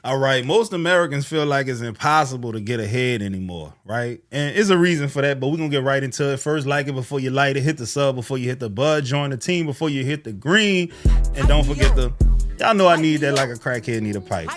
All right, most Americans feel like it's impossible to get ahead anymore, right? And it's a reason for that, but we're gonna get right into it. First, like it before you light it, hit the sub before you hit the bud, join the team before you hit the green, and don't forget the, y'all know I need that like a crackhead need a pipe.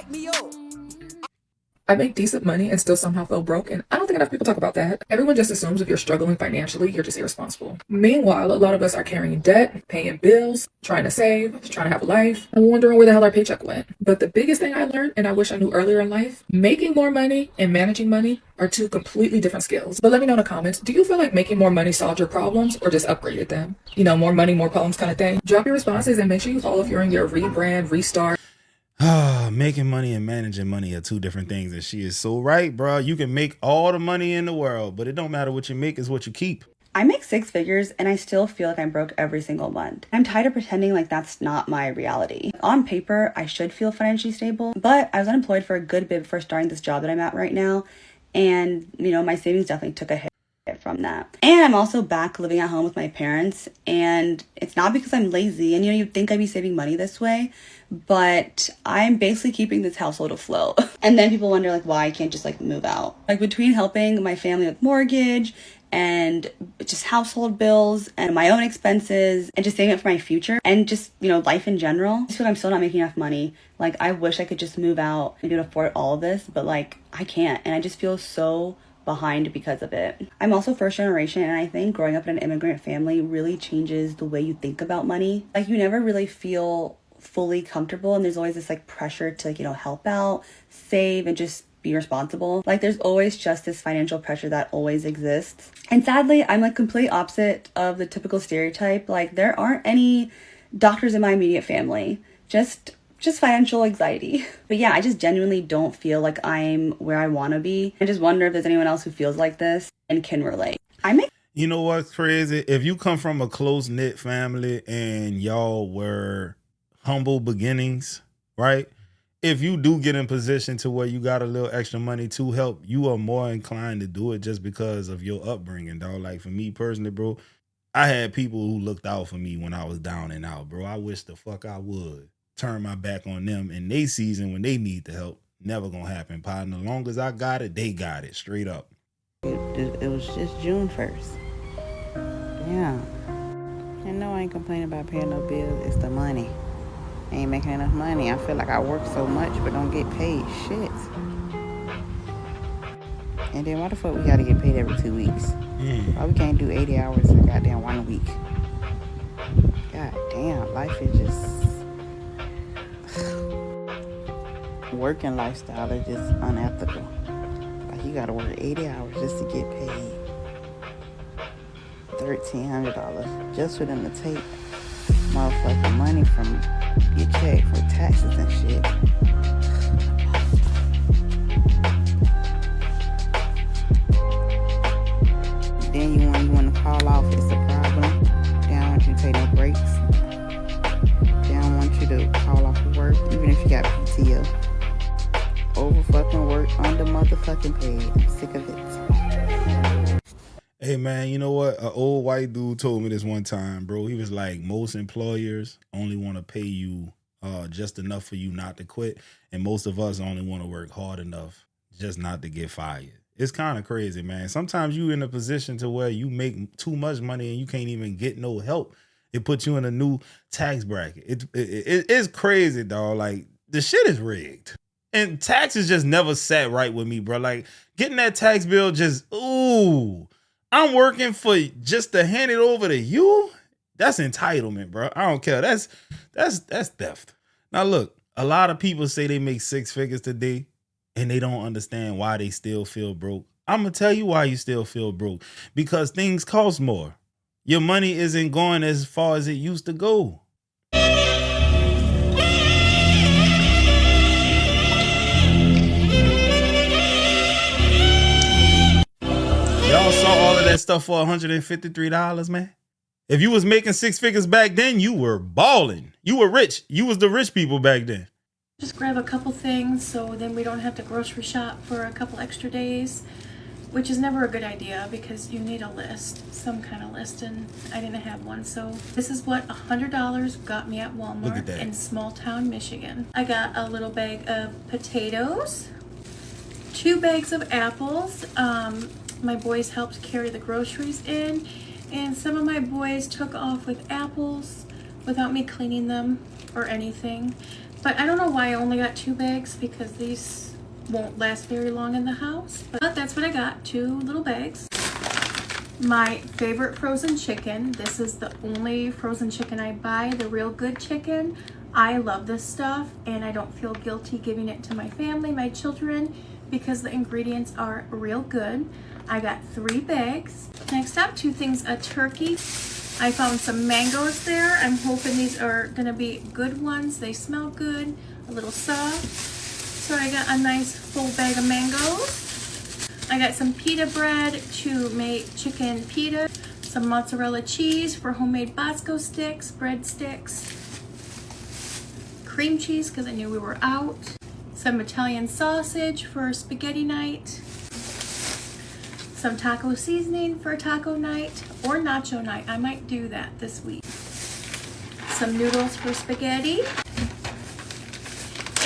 I make decent money and still somehow feel broke, and I don't think enough people talk about that. Everyone just assumes if you're struggling financially, you're just irresponsible. Meanwhile, a lot of us are carrying debt, paying bills, trying to save, trying to have a life, and wondering where the hell our paycheck went. But the biggest thing I learned, and I wish I knew earlier in life, making more money and managing money are two completely different skills. But let me know in the comments, do you feel like making more money solved your problems or just upgraded them? You know, more money, more problems kind of thing? Drop your responses and make sure you follow if you're in your rebrand, restart. Making money and managing money are two different things, and she is so right, bro. You can make all the money in the world, but it don't matter what you make, is what you keep. I make six figures and I still feel like I'm broke every single month. I'm tired of pretending like that's not my reality. On paper, I should feel financially stable, but I was unemployed for a good bit before starting this job that I'm at right now. And, you know, my savings definitely took a hit from that. And I'm also back living at home with my parents, and it's not because I'm lazy and, you know, you'd think I'd be saving money this way, but I'm basically keeping this household afloat. And then people wonder like why I can't just like move out. Like between helping my family with mortgage and just household bills and my own expenses and just saving it for my future and just, you know, life in general, I just feel like I'm still not making enough money. Like I wish I could just move out and be able to afford all of this, but like I can't, and I just feel so behind because of it. I'm also first generation, and I think growing up in an immigrant family really changes the way you think about money. Like you never really feel fully comfortable, and there's always this like pressure to like, you know, help out, save, and just be responsible. Like there's always just this financial pressure that always exists. And sadly, I'm like complete opposite of the typical stereotype. Like there aren't any doctors in my immediate family. Just financial anxiety. But yeah, I just genuinely don't feel like I'm where I want to be. I just wonder if there's anyone else who feels like this and can relate. You know what's crazy? If you come from a close-knit family and y'all were humble beginnings, right? If you do get in position to where you got a little extra money to help, you are more inclined to do it just because of your upbringing, dog. Like for me personally, bro, I had people who looked out for me when I was down and out, bro. I wish the fuck I would turn my back on them in they season when they need the help. Never gonna happen, partner. As long as I got it, they got it, straight up. It was just June 1st. Yeah. And no, I ain't complaining about paying no bills. It's the money. I ain't making enough money. I feel like I work so much but don't get paid. Shit. And then why the fuck we gotta get paid every 2 weeks? Why we can't do 80 hours in goddamn 1 week? God damn, life is just... Working lifestyle is just unethical. Like you gotta work 80 hours just to get paid $1,300 just for them to take motherfucking money from your check for taxes and shit. Then you want to call off, it's a problem. They don't want you to take no breaks. They don't want you to call off of work, even if you got PTO. Over fucking work, under motherfucking paid. I'm sick of it. Hey man, you know what? An old white dude told me this one time, bro. He was like, most employers only want to pay you just enough for you not to quit, and most of us only want to work hard enough just not to get fired. It's kind of crazy, man. Sometimes you in a position to where you make too much money and you can't even get no help. It puts you in a new tax bracket. It's crazy, dog. Like the shit is rigged. And taxes just never sat right with me, bro. Like getting that tax bill just, ooh, I'm working for just to hand it over to you. That's entitlement, bro. I don't care. That's theft. Now look, a lot of people say they make six figures today and they don't understand why they still feel broke. I'm gonna tell you why you still feel broke. Because things cost more. Your money isn't going as far as it used to go. Y'all saw all of that stuff for $153, man. If you was making six figures back then, you were balling. You were rich. You was the rich people back then. Just grab a couple things so then we don't have to grocery shop for a couple extra days. which is never a good idea because you need a list, some kind of list, and I didn't have one. So this is what $100 got me at Walmart in small town Michigan. I got a little bag of potatoes, 2 bags of apples. My boys helped carry the groceries in, and some of my boys took off with apples without me cleaning them or anything. But I don't know why I only got 2 bags, because these won't last very long in the house. But that's what I got, 2 little bags. My favorite frozen chicken. This is the only frozen chicken I buy, the Real Good chicken. I love this stuff, and I don't feel guilty giving it to my family, my children, because the ingredients are real good. I got 3 bags. Next up, 2 things of turkey. I found some mangoes there. I'm hoping these are gonna be good ones. They smell good, a little soft. So I got a nice full bag of mangoes. I got some pita bread to make chicken pita, some mozzarella cheese for homemade Bosco sticks, bread sticks, cream cheese because I knew we were out, some Italian sausage for spaghetti night, some taco seasoning for taco night or nacho night. I might do that this week. Some noodles for spaghetti.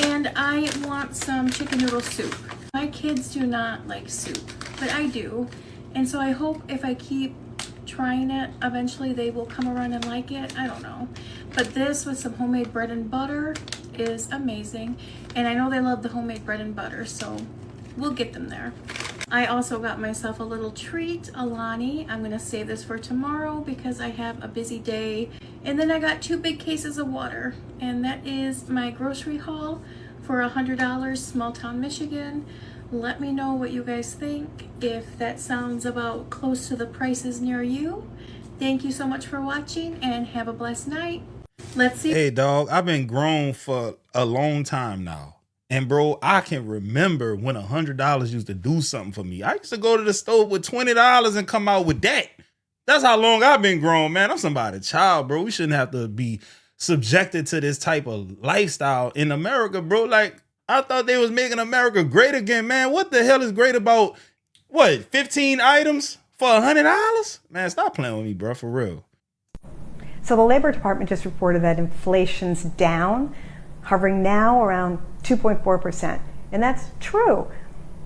And I want some chicken noodle soup. My kids do not like soup, but I do. And so I hope if I keep trying it, eventually they will come around and like it. I don't know. But this with some homemade bread and butter is amazing. And I know they love the homemade bread and butter, so we'll get them there. I also got myself a little treat, Alani. I'm gonna save this for tomorrow because I have a busy day. And then I got 2 big cases of water, and that is my grocery haul for $100, small town Michigan. Let me know what you guys think, if that sounds about close to the prices near you. Thank you so much for watching, and have a blessed night. Let's see. Hey dog, I've been grown for a long time now. And bro, I can remember when $100 used to do something for me. I used to go to the store with $20 and come out with that. That's how long I've been grown, man. I'm somebody's child, bro. We shouldn't have to be subjected to this type of lifestyle in America, bro. Like, I thought they was making America great again, man. What the hell is great about, 15 items for $100? Man, stop playing with me, bro, for real. So the Labor Department just reported that inflation's down, hovering now around 2.4%. And that's true.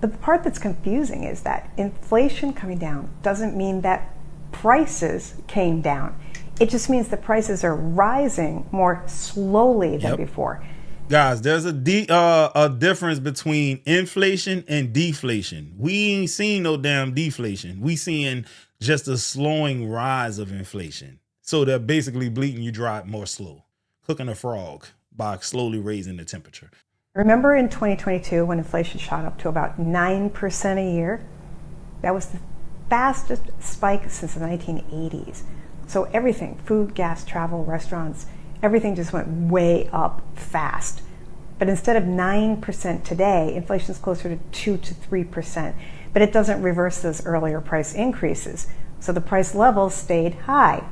But the part that's confusing is that inflation coming down doesn't mean that prices came down. It just means the prices are rising more slowly than before. Guys, there's a difference between inflation and deflation. We ain't seen no damn deflation. We seeing just a slowing rise of inflation. So they're basically bleeding you dry more slow, cooking a frog by slowly raising the temperature. Remember in 2022 when inflation shot up to about 9% a year? That was the fastest spike since the 1980s. So everything, food, gas, travel, restaurants, everything just went way up fast. But instead of 9% today, inflation is closer to 2 to 3%. But it doesn't reverse those earlier price increases. So the price levels stayed high.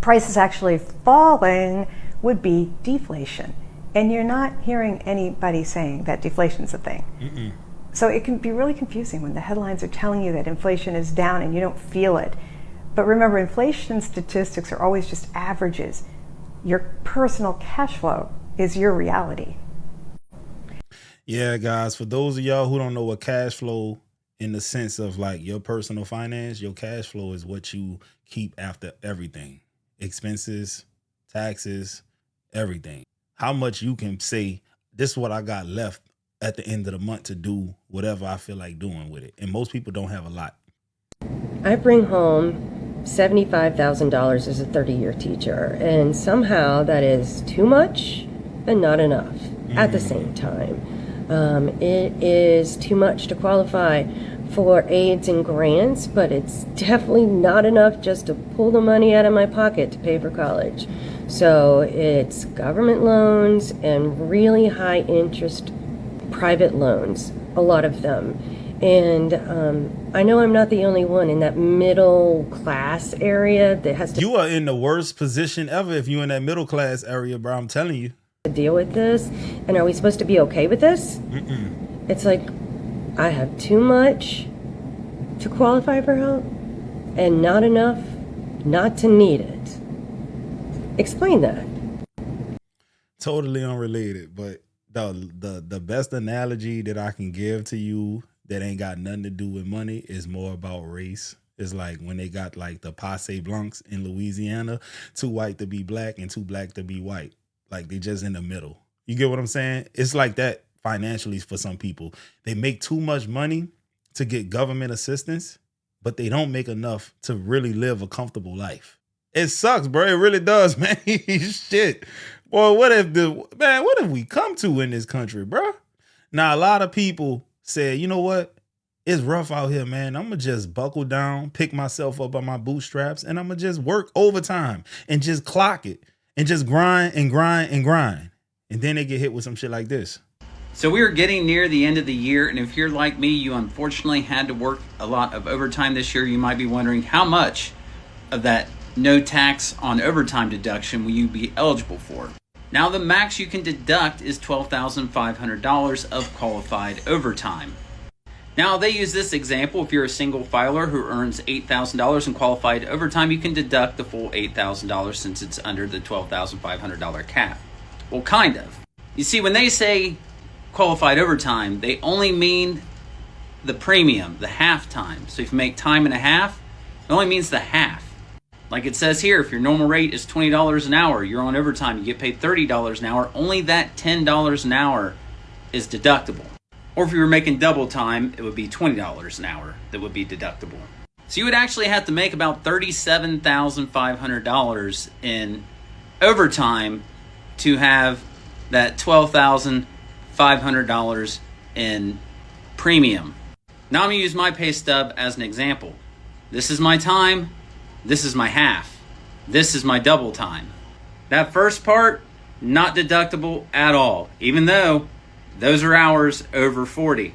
Prices actually falling would be deflation. And you're not hearing anybody saying that deflation's a thing. Mm-mm. So it can be really confusing when the headlines are telling you that inflation is down and you don't feel it. But remember, inflation statistics are always just averages. Your personal cash flow is your reality. Yeah, guys, for those of y'all who don't know what cash flow in the sense of like your personal finance, your cash flow is what you keep after everything. Expenses, taxes, everything. How much you can say, this is what I got left at the end of the month to do whatever I feel like doing with it. And most people don't have a lot. I bring home $75,000 as a 30-year teacher, and somehow that is too much and not enough at the same time. It is too much to qualify for aids and grants, but it's definitely not enough just to pull the money out of my pocket to pay for college. So it's government loans and really high interest private loans, a lot of them. And I know I'm not the only one in that middle class area that has to... You are in the worst position ever if you're in that middle class area, bro. I'm telling you. ...deal with this. And are we supposed to be okay with this? It's like, I have too much to qualify for help and not enough not to need it. Explain that. Totally unrelated, but the best analogy that I can give to you that ain't got nothing to do with money is more about race. It's like when they got like the Passe Blancs in Louisiana, too white to be black and too black to be white. Like they just in the middle. You get what I'm saying? It's like that financially for some people. They make too much money to get government assistance, but they don't make enough to really live a comfortable life. It sucks, bro. It really does, man. Shit. Boy, what have we come to in this country, bro? Now, a lot of people say, you know what? It's rough out here, man. I'm going to just buckle down, pick myself up by my bootstraps, and I'm going to just work overtime and just clock it and just grind and grind and grind. And then they get hit with some shit like this. So we are getting near the end of the year, and if you're like me, you unfortunately had to work a lot of overtime this year. You might be wondering how much of that no tax on overtime deduction will you be eligible for. Now the max you can deduct is $12,500 of qualified overtime. Now they use this example. If you're a single filer who earns $8,000 in qualified overtime, you can deduct the full $8,000 since it's under the $12,500 cap. Well, kind of. You see, when they say qualified overtime, they only mean the premium, the half time. So if you make time and a half, it only means the half. Like it says here, if your normal rate is $20 an hour, you're on overtime, you get paid $30 an hour, only that $10 an hour is deductible. Or if you were making double time, it would be $20 an hour that would be deductible. So you would actually have to make about $37,500 in overtime to have that $12,500 in premium. Now I'm going to use my pay stub as an example. This is my time. This is my half. This is my double time. That first part, not deductible at all, even though those are hours over 40.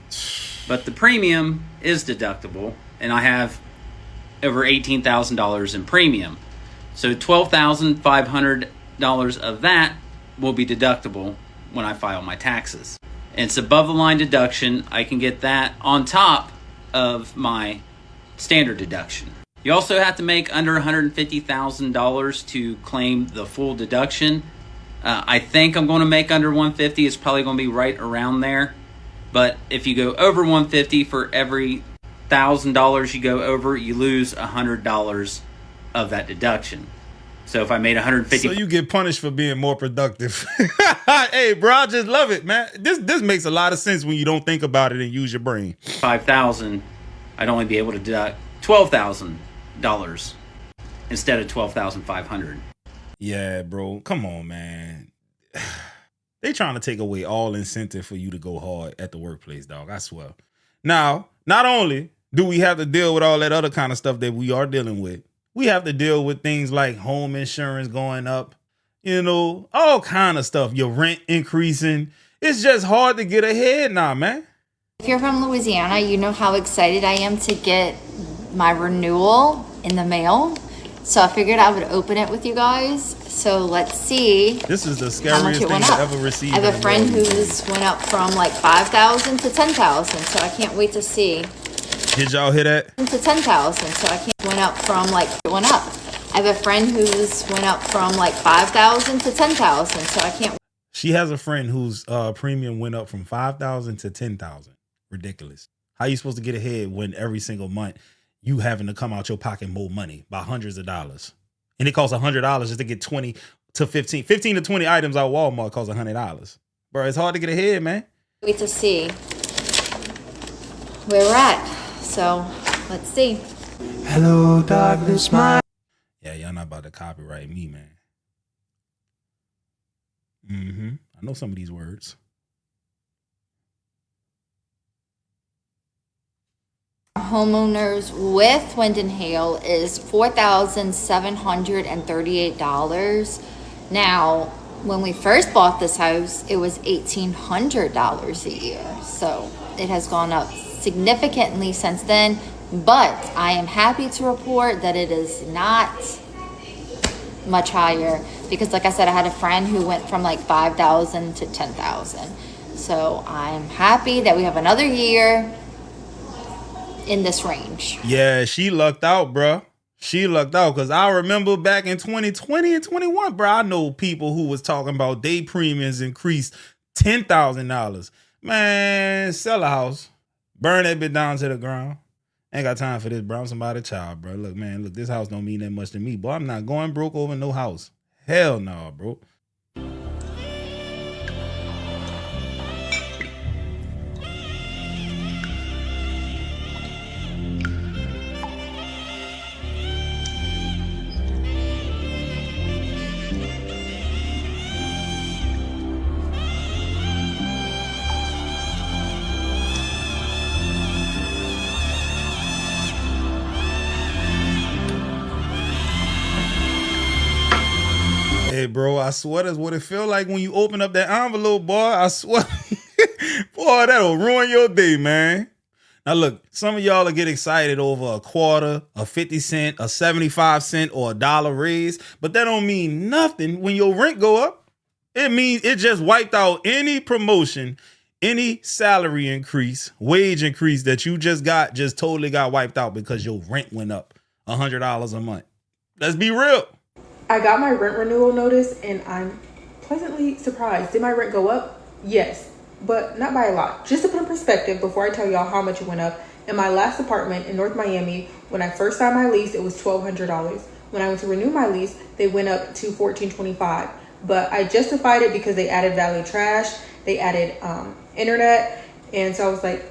But the premium is deductible, and I have over $18,000 in premium. So $12,500 of that will be deductible when I file my taxes. And it's above the line deduction. I can get that on top of my standard deduction. You also have to make under $150,000 to claim the full deduction. I think I'm going to make under 150. It's probably going to be right around there. But if you go over 150, for every $1,000 you go over, you lose $100 of that deduction. So if I made 150, so you get punished for being more productive. Hey, bro, I just love it, man. This makes a lot of sense when you don't think about it and use your brain. 5,000, I'd only be able to deduct $12,000 instead of $12,500. Yeah, bro. Come on, man. They trying to take away all incentive for you to go hard at the workplace, dog. I swear. Now, not only do we have to deal with all that other kind of stuff that we are dealing with, we have to deal with things like home insurance going up, you know, all kind of stuff. Your rent increasing. It's just hard to get ahead now, man. If you're from Louisiana, you know how excited I am to get my renewal in the mail. So I figured I would open it with you guys. So let's see. This is the scariest thing to ever receive. I have a friend who's went up from like 5,000 to 10,000. So I can't wait to see. Did y'all hear that? To 10,000. So I can't went up from like went up. I have a friend who's went up from like 5,000 to 10,000. So I can't. She has a friend whose premium went up from 5,000 to 10,000. Ridiculous. How you supposed to get ahead when every single month you having to come out your pocket more money by hundreds of dollars? And it costs $100 just to get 20 to 15 to 20 items out Walmart costs $100. Bro, it's hard to get ahead, man. Wait to see where we're at. So let's see. Hello, darkness, my. Yeah, y'all not about to copyright me, man. I know some of these words. Homeowners with wind and hail is $4,738. Now, when we first bought this house, it was $1,800 a year. So it has gone up significantly since then. But I am happy to report that it is not much higher because, like I said, I had a friend who went from like 5,000 to 10,000. So I'm happy that we have another year in this range. Yeah, she lucked out, bruh. She lucked out because I remember back in 2020 and 21, bro. I know people who was talking about day premiums increased $10,000. Man, sell a house, burn that bit down to the ground. Ain't got time for this, bro. I'm somebody's child, bro. Look, man, look, this house don't mean that much to me, boy. I'm not going broke over no house. Hell no, bro. Hey, bro, I swear that's what it feel like when you open up that envelope, boy. I swear. Boy, that'll ruin your day, man. Now, look, some of y'all will get excited over a quarter, a 50 cent, a 75 cent, or $1 raise, but that don't mean nothing when your rent go up. It means it just wiped out any promotion, any salary increase, wage increase that you just totally got wiped out because your rent went up $100 a month. Let's be real. I got my rent renewal notice and I'm pleasantly surprised. Did my rent go up? Yes, but not by a lot. Just to put in perspective, before I tell y'all how much it went up, in my last apartment in North Miami, when I first signed my lease, it was $1,200. When I went to renew my lease, they went up to $1,425. But I justified it because they added valet trash, they added internet, and so I was like,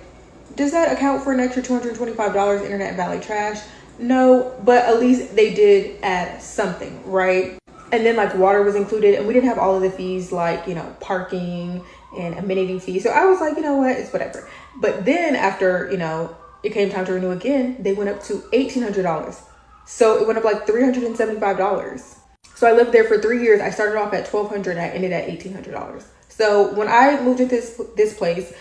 does that account for an extra $225 internet and valet trash? No, but at least they did add something, right? And then like water was included and we didn't have all of the fees like, you know, parking and amenity fees. So I was like, you know what, it's whatever. But then after, you know, it came time to renew again, they went up to $1,800. So it went up like $375. So I lived there for 3 years. I started off at $1,200 and I ended at $1,800. So when I moved into this place,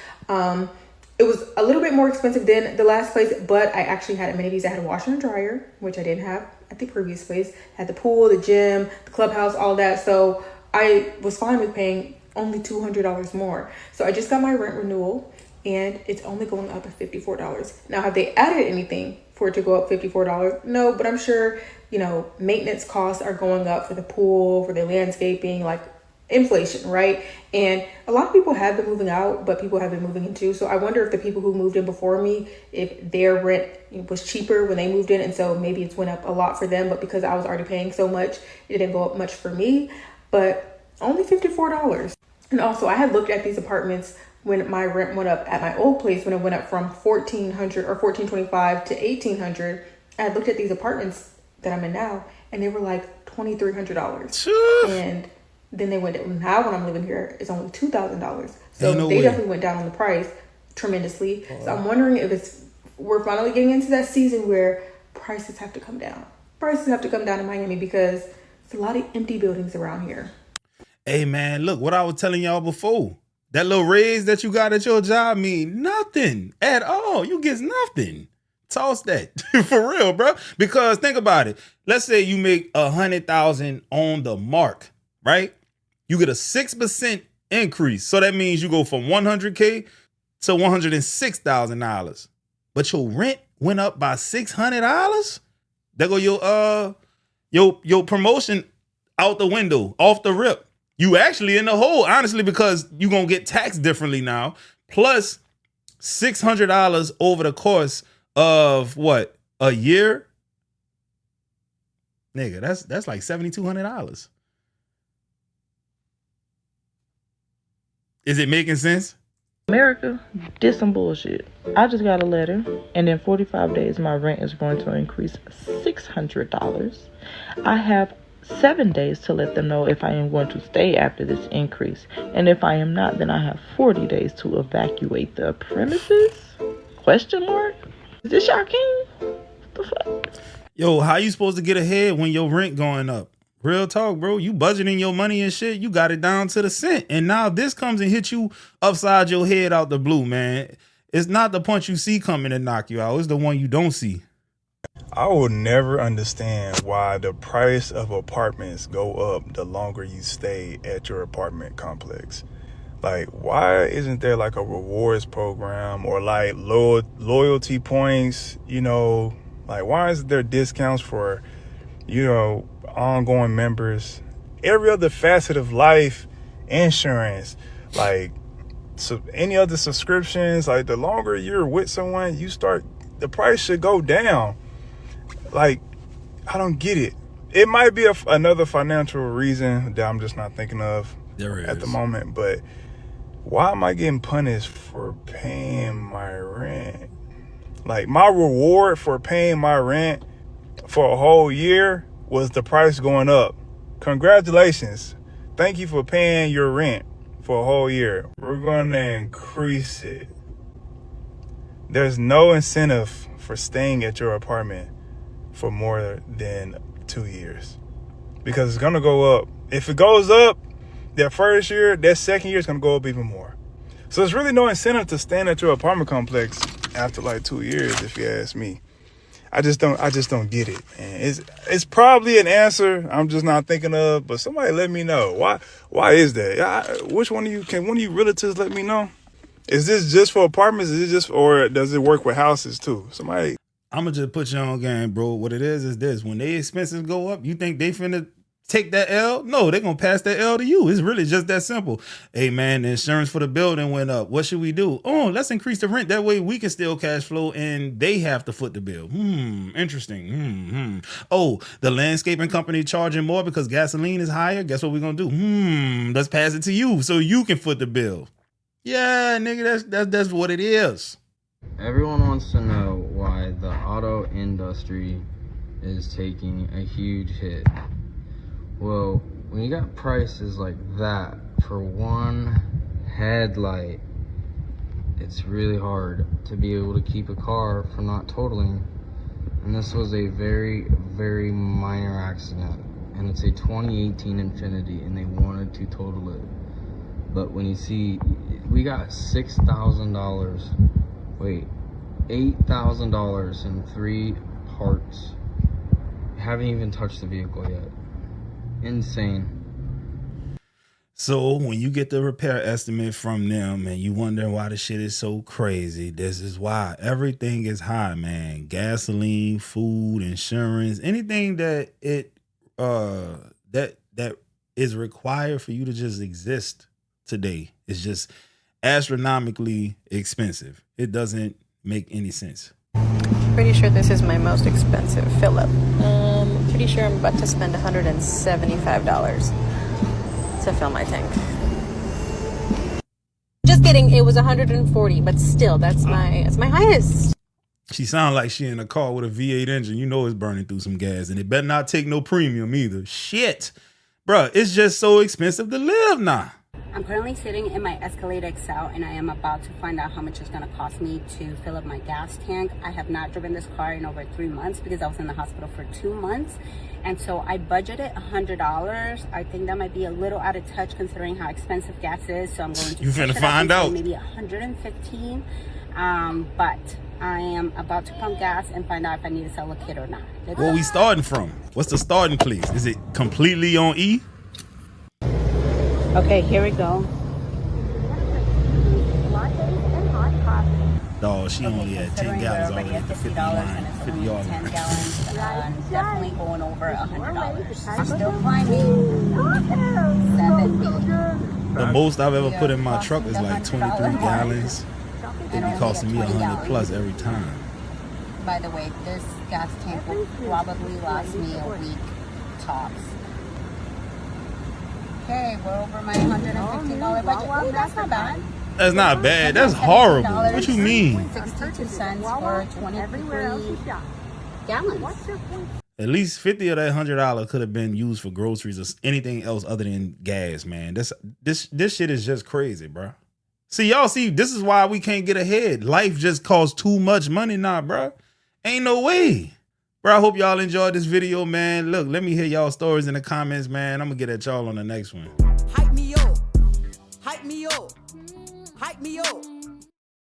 it was a little bit more expensive than the last place, but I actually had amenities. I had a washer and dryer, which I didn't have at the previous place. I had the pool, the gym, the clubhouse, all that. So I was fine with paying only $200 more. So I just got my rent renewal and it's only going up at $54. Now, have they added anything for it to go up $54? No, but I'm sure, you know, maintenance costs are going up for the pool, for the landscaping, like inflation, right? And a lot of people have been moving out, but people have been moving in too. So I wonder if the people who moved in before me, if their rent was cheaper when they moved in, and so maybe it's went up a lot for them, but because I was already paying so much, it didn't go up much for me. But only $54. And also I had looked at these apartments when my rent went up at my old place, when it went up from $1,400 or $1,425 to $1,800. I had looked at these apartments that I'm in now and they were like $2,300. And then they went down. Now when I'm living here, it's only $2,000. So they definitely went down on the price tremendously. So I'm wondering if we're finally getting into that season where prices have to come down. Prices have to come down in Miami because there's a lot of empty buildings around here. Hey man, look what I was telling y'all before. That little raise that you got at your job mean nothing at all. You get nothing. Toss that for real, bro. Because think about it. Let's say you make 100,000 on the mark, right? You get a 6% increase. So that means you go from 100K to $106,000. But your rent went up by $600. There go your promotion out the window, off the rip. You actually in the hole, honestly, because you're going to get taxed differently now. Plus $600 over the course of what? A year? Nigga, that's like $7,200. Is it making sense? America did some bullshit. I just got a letter, and in 45 days, my rent is going to increase $600. I have 7 days to let them know if I am going to stay after this increase. And if I am not, then I have 40 days to evacuate the premises? Question mark? Is this y'all king? What the fuck? Yo, how you supposed to get ahead when your rent going up? Real talk, bro. You budgeting your money and shit. You got it down to the cent. And now this comes and hits you upside your head out the blue, man. It's not the punch you see coming to knock you out. It's the one you don't see. I will never understand why the price of apartments go up the longer you stay at your apartment complex. Like, why isn't there like a rewards program or like loyalty points? You know, like, why isn't there discounts for, you know, ongoing members? Every other facet of life, insurance, like, so any other subscriptions, like, the longer you're with someone, the price should go down. Like, I don't get it. It might be another financial reason that I'm just not thinking of at the moment, but why am I getting punished for paying my rent? Like, my reward for paying my rent for a whole year was the price going up. Congratulations. Thank you for paying your rent for a whole year. We're going to increase it. There's no incentive for staying at your apartment for more than 2 years because it's going to go up. If it goes up that first year, that second year is going to go up even more. So there's really no incentive to stand at your apartment complex after like 2 years, if you ask me. I just don't get it, man. It's probably an answer I'm just not thinking of, but somebody let me know. Why is that? Which one of you, can one of you realtors let me know? Is this just for apartments? Is it just, or does it work with houses too? Somebody. I'm gonna just put you on game, bro. What it is this: when their expenses go up, you think they finna take that L? No, they're gonna pass that L to you. It's really just that simple. Hey man, the insurance for the building went up. What should we do? Oh, let's increase the rent. That way we can still cash flow and they have to foot the bill. Interesting. Oh, the landscaping company charging more because gasoline is higher. Guess what we're gonna do? Let's pass it to you so you can foot the bill. Yeah, nigga, that's what it is. Everyone wants to know why the auto industry is taking a huge hit. Well, when you got prices like that for one headlight, it's really hard to be able to keep a car from not totaling. And this was a very, very minor accident. And it's a 2018 Infiniti, and they wanted to total it. But when you see, we got $8,000 in 3 parts. Haven't even touched the vehicle yet. Insane. So when you get the repair estimate from them and you wonder why the shit is so crazy, this is why. Everything is high, man. Gasoline, food, insurance, anything that that is required for you to just exist today is just astronomically expensive. It doesn't make any sense. Pretty sure this is my most expensive fill-up. Pretty sure I'm about to spend $175 to fill my tank. Just kidding, it was $140, but still, that's my highest. She sounds like she in a car with a V8 engine. You know it's burning through some gas, and it better not take no premium either. Shit, bruh, it's just so expensive to live now. I'm currently sitting in my Escalade XL and I am about to find out how much it's going to cost me to fill up my gas tank. I have not driven this car in over 3 months because I was in the hospital for 2 months. And so I budgeted $100. I think that might be a little out of touch considering how expensive gas is. So I'm going to find out. Maybe $115. But I am about to pump gas and find out if I need to sell a kit or not. Where we starting from? What's the starting place? Is it completely on E? Okay, here we go. Dog, she only had 10 gallons already at the 50 line, 50 yard line. 10 gallons, definitely going over $100. Still climbing. 70. The most I've ever put in my truck is like 23 gallons. It be costing me $100 plus every time. By the way, this gas tank will probably last me a week tops. Okay, we're over my $115 budget. Oh, that's not bad. That's not bad. That's horrible. What you mean? 62 cents for 23 gallons. At least 50 of that $100 could have been used for groceries or anything else other than gas, man. This shit is just crazy, bro. See, y'all see, this is why we can't get ahead. Life just costs too much money now, bro. Ain't no way. Bro, I hope y'all enjoyed this video, man. Look, let me hear y'all stories in the comments, man. I'm gonna get at y'all on the next one. Hype me up. Hype me up. Hype me up.